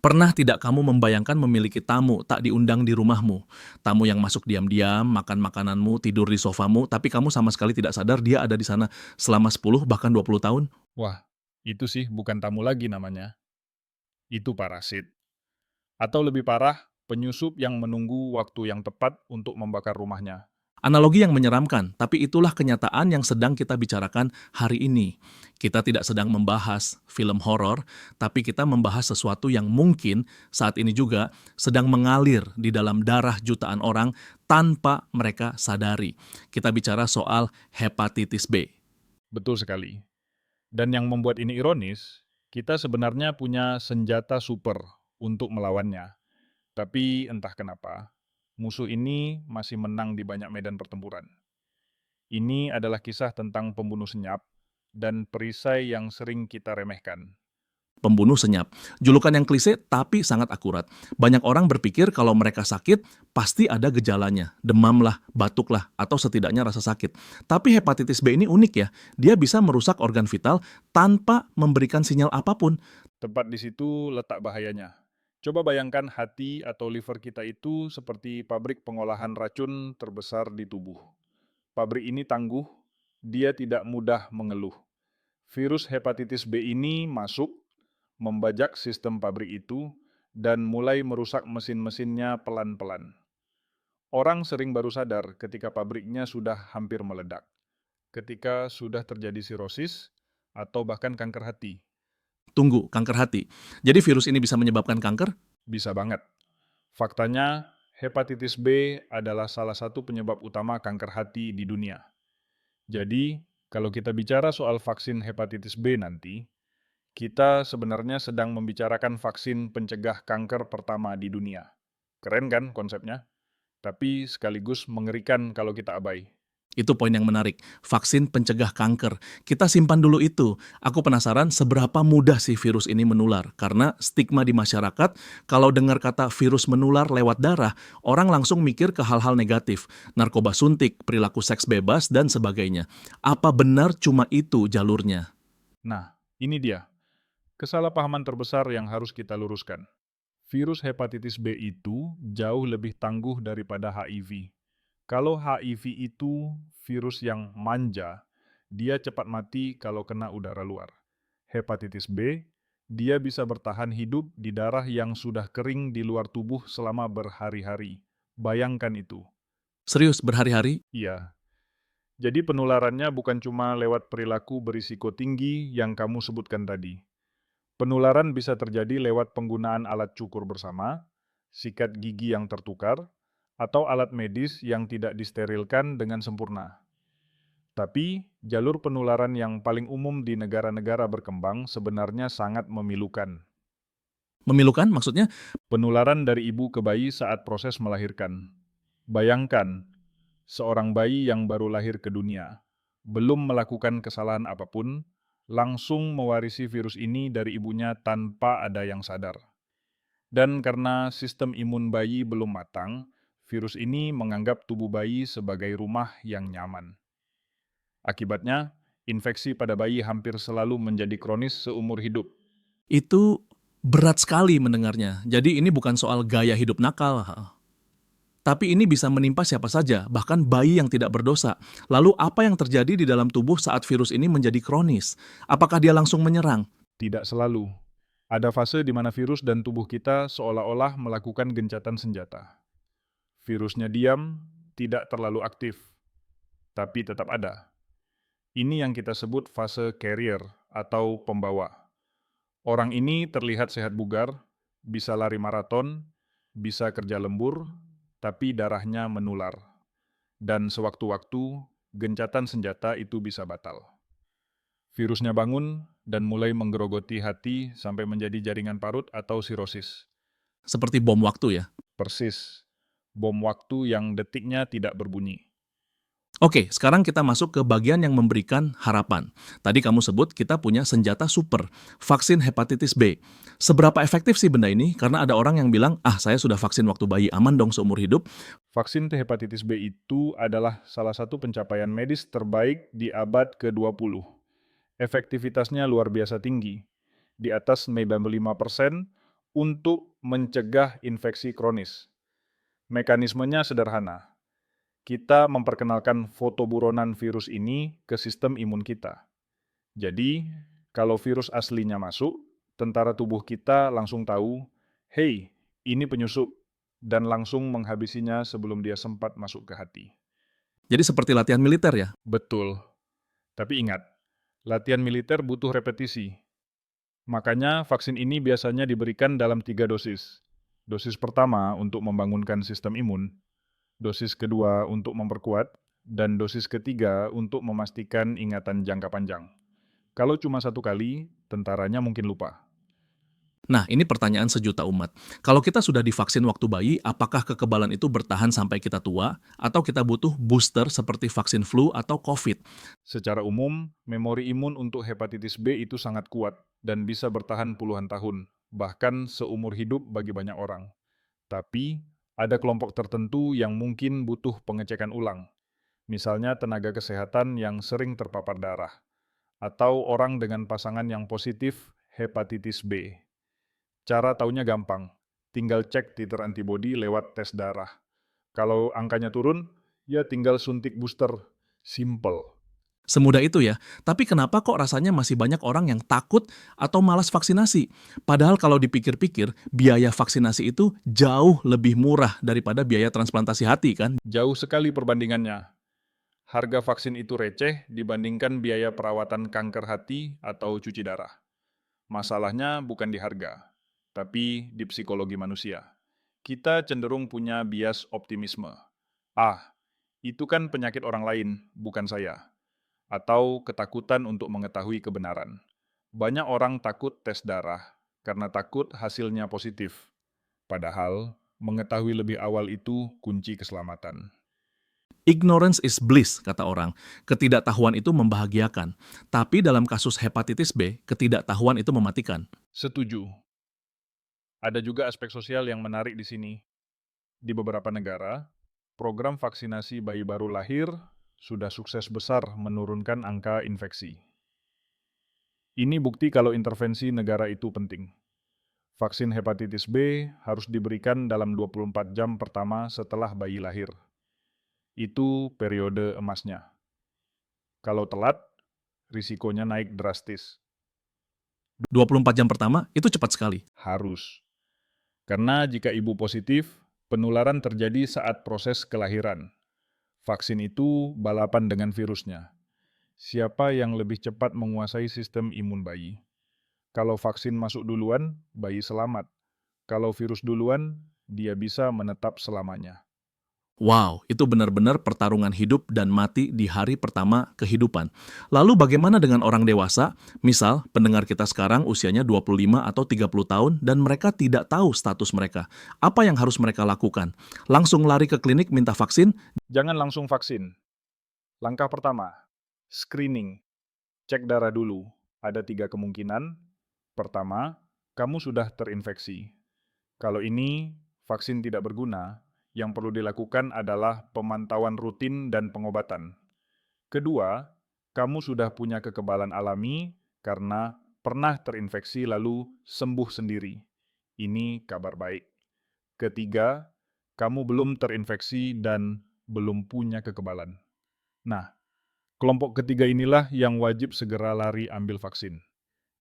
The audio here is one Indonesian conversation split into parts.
Pernah tidak kamu membayangkan memiliki tamu tak diundang di rumahmu? Tamu yang masuk diam-diam, makan makananmu, tidur di sofamu, tapi kamu sama sekali tidak sadar dia ada di sana selama 10 bahkan 20 tahun? Wah, itu sih bukan tamu lagi namanya. Itu parasit. Atau lebih parah, penyusup yang menunggu waktu yang tepat untuk membakar rumahnya. Analogi yang menyeramkan, tapi itulah kenyataan yang sedang kita bicarakan hari ini. Kita tidak sedang membahas film horor, tapi kita membahas sesuatu yang mungkin saat ini juga sedang mengalir di dalam darah jutaan orang tanpa mereka sadari. Kita bicara soal hepatitis B. Betul sekali. Dan yang membuat ini ironis, kita sebenarnya punya senjata super untuk melawannya. Tapi entah kenapa, musuh ini masih menang di banyak medan pertempuran. Ini adalah kisah tentang pembunuh senyap dan perisai yang sering kita remehkan. Pembunuh senyap. Julukan yang klise tapi sangat akurat. Banyak orang berpikir kalau mereka sakit, pasti ada gejalanya. Demam lah, batuk lah, atau setidaknya rasa sakit. Tapi hepatitis B ini unik ya. Dia bisa merusak organ vital tanpa memberikan sinyal apapun. Tepat di situ letak bahayanya. Coba bayangkan hati atau liver kita itu seperti pabrik pengolahan racun terbesar di tubuh. Pabrik ini tangguh, dia tidak mudah mengeluh. Virus hepatitis B ini masuk, membajak sistem pabrik itu, dan mulai merusak mesin-mesinnya pelan-pelan. Orang sering baru sadar ketika pabriknya sudah hampir meledak, ketika sudah terjadi sirosis, atau bahkan kanker hati. Tunggu, kanker hati. Jadi virus ini bisa menyebabkan kanker? Bisa banget. Faktanya, hepatitis B adalah salah satu penyebab utama kanker hati di dunia. Jadi, kalau kita bicara soal vaksin hepatitis B nanti, kita sebenarnya sedang membicarakan vaksin pencegah kanker pertama di dunia. Keren kan konsepnya? Tapi sekaligus mengerikan kalau kita abai. Itu poin yang menarik. Vaksin pencegah kanker. Kita simpan dulu itu. Aku penasaran seberapa mudah sih virus ini menular. Karena stigma di masyarakat, kalau dengar kata virus menular lewat darah, orang langsung mikir ke hal-hal negatif. Narkoba suntik, perilaku seks bebas, dan sebagainya. Apa benar cuma itu jalurnya? Nah, ini dia. Kesalahpahaman terbesar yang harus kita luruskan. Virus hepatitis B itu jauh lebih tangguh daripada HIV. Kalau HIV itu virus yang manja, dia cepat mati kalau kena udara luar. Hepatitis B, dia bisa bertahan hidup di darah yang sudah kering di luar tubuh selama berhari-hari. Bayangkan itu. Serius, berhari-hari? Iya. Jadi penularannya bukan cuma lewat perilaku berisiko tinggi yang kamu sebutkan tadi. Penularan bisa terjadi lewat penggunaan alat cukur bersama, sikat gigi yang tertukar, atau alat medis yang tidak disterilkan dengan sempurna. Tapi, jalur penularan yang paling umum di negara-negara berkembang sebenarnya sangat memilukan. Memilukan maksudnya? Penularan dari ibu ke bayi saat proses melahirkan. Bayangkan, seorang bayi yang baru lahir ke dunia, belum melakukan kesalahan apapun, langsung mewarisi virus ini dari ibunya tanpa ada yang sadar. Dan karena sistem imun bayi belum matang, virus ini menganggap tubuh bayi sebagai rumah yang nyaman. Akibatnya, infeksi pada bayi hampir selalu menjadi kronis seumur hidup. Itu berat sekali mendengarnya. Jadi ini bukan soal gaya hidup nakal. Tapi ini bisa menimpa siapa saja, bahkan bayi yang tidak berdosa. Lalu apa yang terjadi di dalam tubuh saat virus ini menjadi kronis? Apakah dia langsung menyerang? Tidak selalu. Ada fase di mana virus dan tubuh kita seolah-olah melakukan gencatan senjata. Virusnya diam, tidak terlalu aktif, tapi tetap ada. Ini yang kita sebut fase carrier atau pembawa. Orang ini terlihat sehat bugar, bisa lari maraton, bisa kerja lembur, tapi darahnya menular. Dan sewaktu-waktu, gencatan senjata itu bisa batal. Virusnya bangun dan mulai menggerogoti hati sampai menjadi jaringan parut atau sirosis. Seperti bom waktu ya. Persis, bom waktu yang detiknya tidak berbunyi. Oke, sekarang kita masuk ke bagian yang memberikan harapan. Tadi kamu sebut kita punya senjata super, vaksin hepatitis B. Seberapa efektif sih benda ini? Karena ada orang yang bilang, saya sudah vaksin waktu bayi, aman dong seumur hidup. Vaksin hepatitis B itu adalah salah satu pencapaian medis terbaik di abad ke-20. Efektivitasnya luar biasa tinggi, di atas 95%, untuk mencegah infeksi kronis. Mekanismenya sederhana. Kita memperkenalkan foto buronan virus ini ke sistem imun kita. Jadi, kalau virus aslinya masuk, tentara tubuh kita langsung tahu, "Hei, ini penyusup," dan langsung menghabisinya sebelum dia sempat masuk ke hati. Jadi seperti latihan militer ya? Betul. Tapi ingat, latihan militer butuh repetisi. Makanya vaksin ini biasanya diberikan dalam 3 dosis. Dosis pertama untuk membangunkan sistem imun, dosis kedua untuk memperkuat, dan dosis ketiga untuk memastikan ingatan jangka panjang. Kalau cuma 1 kali, tentaranya mungkin lupa. Nah, ini pertanyaan sejuta umat. Kalau kita sudah divaksin waktu bayi, apakah kekebalan itu bertahan sampai kita tua? Atau kita butuh booster seperti vaksin flu atau COVID? Secara umum, memori imun untuk hepatitis B itu sangat kuat dan bisa bertahan puluhan tahun, bahkan seumur hidup bagi banyak orang. Tapi, ada kelompok tertentu yang mungkin butuh pengecekan ulang. Misalnya tenaga kesehatan yang sering terpapar darah, atau orang dengan pasangan yang positif hepatitis B. Cara taunya gampang, tinggal cek titer antibodi lewat tes darah. Kalau angkanya turun, ya tinggal suntik booster. Simple. Semudah itu ya. Tapi kenapa kok rasanya masih banyak orang yang takut atau malas vaksinasi? Padahal kalau dipikir-pikir, biaya vaksinasi itu jauh lebih murah daripada biaya transplantasi hati kan? Jauh sekali perbandingannya. Harga vaksin itu receh dibandingkan biaya perawatan kanker hati atau cuci darah. Masalahnya bukan di harga, tapi di psikologi manusia. Kita cenderung punya bias optimisme. Ah, itu kan penyakit orang lain, bukan saya. Atau ketakutan untuk mengetahui kebenaran. Banyak orang takut tes darah karena takut hasilnya positif. Padahal, mengetahui lebih awal itu kunci keselamatan. Ignorance is bliss, kata orang. Ketidaktahuan itu membahagiakan. Tapi dalam kasus hepatitis B, ketidaktahuan itu mematikan. Setuju. Ada juga aspek sosial yang menarik di sini. Di beberapa negara, program vaksinasi bayi baru lahir sudah sukses besar menurunkan angka infeksi. Ini bukti kalau intervensi negara itu penting. Vaksin hepatitis B harus diberikan dalam 24 jam pertama setelah bayi lahir. Itu periode emasnya. Kalau telat, risikonya naik drastis. 24 jam pertama itu cepat sekali. Harus. Karena jika ibu positif, penularan terjadi saat proses kelahiran. Vaksin itu balapan dengan virusnya. Siapa yang lebih cepat menguasai sistem imun bayi? Kalau vaksin masuk duluan, bayi selamat. Kalau virus duluan, dia bisa menetap selamanya. Wow, itu benar-benar pertarungan hidup dan mati di hari pertama kehidupan. Lalu bagaimana dengan orang dewasa? Misal, pendengar kita sekarang usianya 25 atau 30 tahun dan mereka tidak tahu status mereka. Apa yang harus mereka lakukan? Langsung lari ke klinik minta vaksin? Jangan langsung vaksin. Langkah pertama, screening. Cek darah dulu. Ada 3 kemungkinan. Pertama, kamu sudah terinfeksi. Kalau ini vaksin tidak berguna, yang perlu dilakukan adalah pemantauan rutin dan pengobatan. Kedua, kamu sudah punya kekebalan alami karena pernah terinfeksi lalu sembuh sendiri. Ini kabar baik. Ketiga, kamu belum terinfeksi dan belum punya kekebalan. Nah, kelompok ketiga inilah yang wajib segera lari ambil vaksin.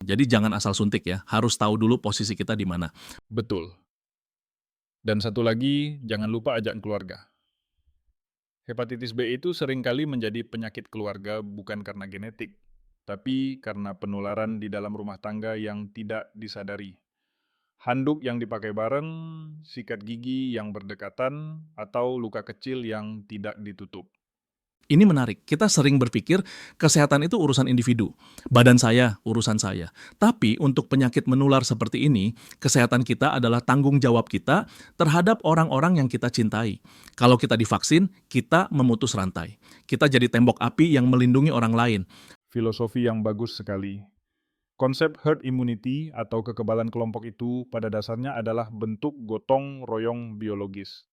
Jadi jangan asal suntik ya, harus tahu dulu posisi kita di mana. Betul. Dan satu lagi, jangan lupa ajak keluarga. Hepatitis B itu seringkali menjadi penyakit keluarga bukan karena genetik, tapi karena penularan di dalam rumah tangga yang tidak disadari. Handuk yang dipakai bareng, sikat gigi yang berdekatan, atau luka kecil yang tidak ditutup. Ini menarik, kita sering berpikir kesehatan itu urusan individu. Badan saya, urusan saya. Tapi untuk penyakit menular seperti ini, kesehatan kita adalah tanggung jawab kita terhadap orang-orang yang kita cintai. Kalau kita divaksin, kita memutus rantai. Kita jadi tembok api yang melindungi orang lain. Filosofi yang bagus sekali. Konsep herd immunity atau kekebalan kelompok itu pada dasarnya adalah bentuk gotong royong biologis.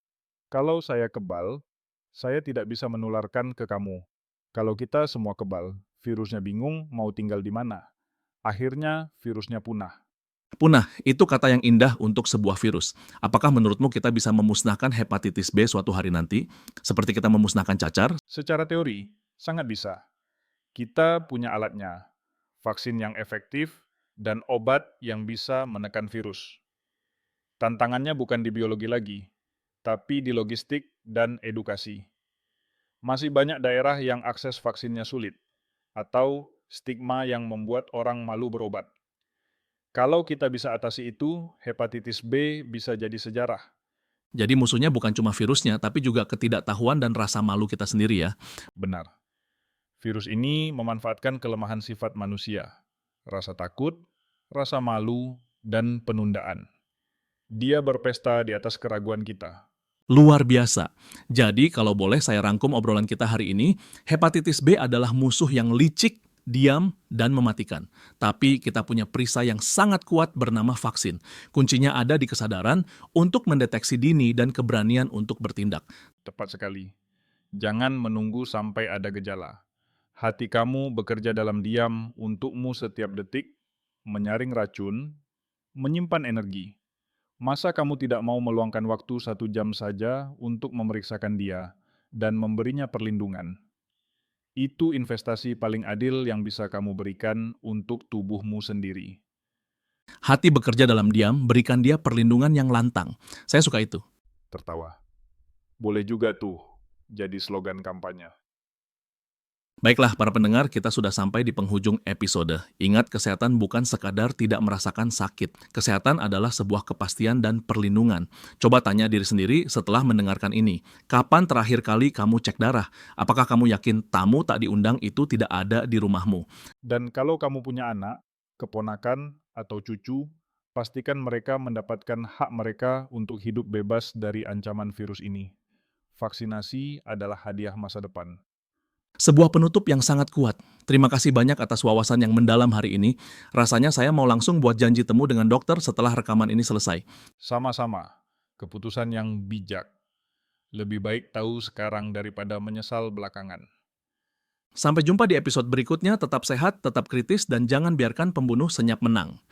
Kalau saya kebal, saya tidak bisa menularkan ke kamu. Kalau kita semua kebal, virusnya bingung mau tinggal di mana. Akhirnya virusnya punah. Punah, itu kata yang indah untuk sebuah virus. Apakah menurutmu kita bisa memusnahkan hepatitis B suatu hari nanti, seperti kita memusnahkan cacar? Secara teori, sangat bisa. Kita punya alatnya, vaksin yang efektif, dan obat yang bisa menekan virus. Tantangannya bukan di biologi lagi, tapi di logistik dan edukasi. Masih banyak daerah yang akses vaksinnya sulit, atau stigma yang membuat orang malu berobat. Kalau kita bisa atasi itu, hepatitis B bisa jadi sejarah. Jadi musuhnya bukan cuma virusnya, tapi juga ketidaktahuan dan rasa malu kita sendiri ya. Benar. Virus ini memanfaatkan kelemahan sifat manusia, rasa takut, rasa malu, dan penundaan. Dia berpesta di atas keraguan kita. Luar biasa. Jadi kalau boleh saya rangkum obrolan kita hari ini, hepatitis B adalah musuh yang licik, diam, dan mematikan. Tapi kita punya perisai yang sangat kuat bernama vaksin. Kuncinya ada di kesadaran untuk mendeteksi dini dan keberanian untuk bertindak. Tepat sekali. Jangan menunggu sampai ada gejala. Hati kamu bekerja dalam diam untukmu setiap detik, menyaring racun, menyimpan energi. Masa kamu tidak mau meluangkan waktu 1 jam saja untuk memeriksakan dia dan memberinya perlindungan? Itu investasi paling adil yang bisa kamu berikan untuk tubuhmu sendiri. Hati bekerja dalam diam, berikan dia perlindungan yang lantang. Saya suka itu. Tertawa. Boleh juga tuh jadi slogan kampanye. Baiklah para pendengar, kita sudah sampai di penghujung episode. Ingat, kesehatan bukan sekadar tidak merasakan sakit. Kesehatan adalah sebuah kepastian dan perlindungan. Coba tanya diri sendiri setelah mendengarkan ini. Kapan terakhir kali kamu cek darah? Apakah kamu yakin tamu tak diundang itu tidak ada di rumahmu? Dan kalau kamu punya anak, keponakan, atau cucu, pastikan mereka mendapatkan hak mereka untuk hidup bebas dari ancaman virus ini. Vaksinasi adalah hadiah masa depan. Sebuah penutup yang sangat kuat. Terima kasih banyak atas wawasan yang mendalam hari ini. Rasanya saya mau langsung buat janji temu dengan dokter setelah rekaman ini selesai. Sama-sama, keputusan yang bijak. Lebih baik tahu sekarang daripada menyesal belakangan. Sampai jumpa di episode berikutnya, tetap sehat, tetap kritis, dan jangan biarkan pembunuh senyap menang.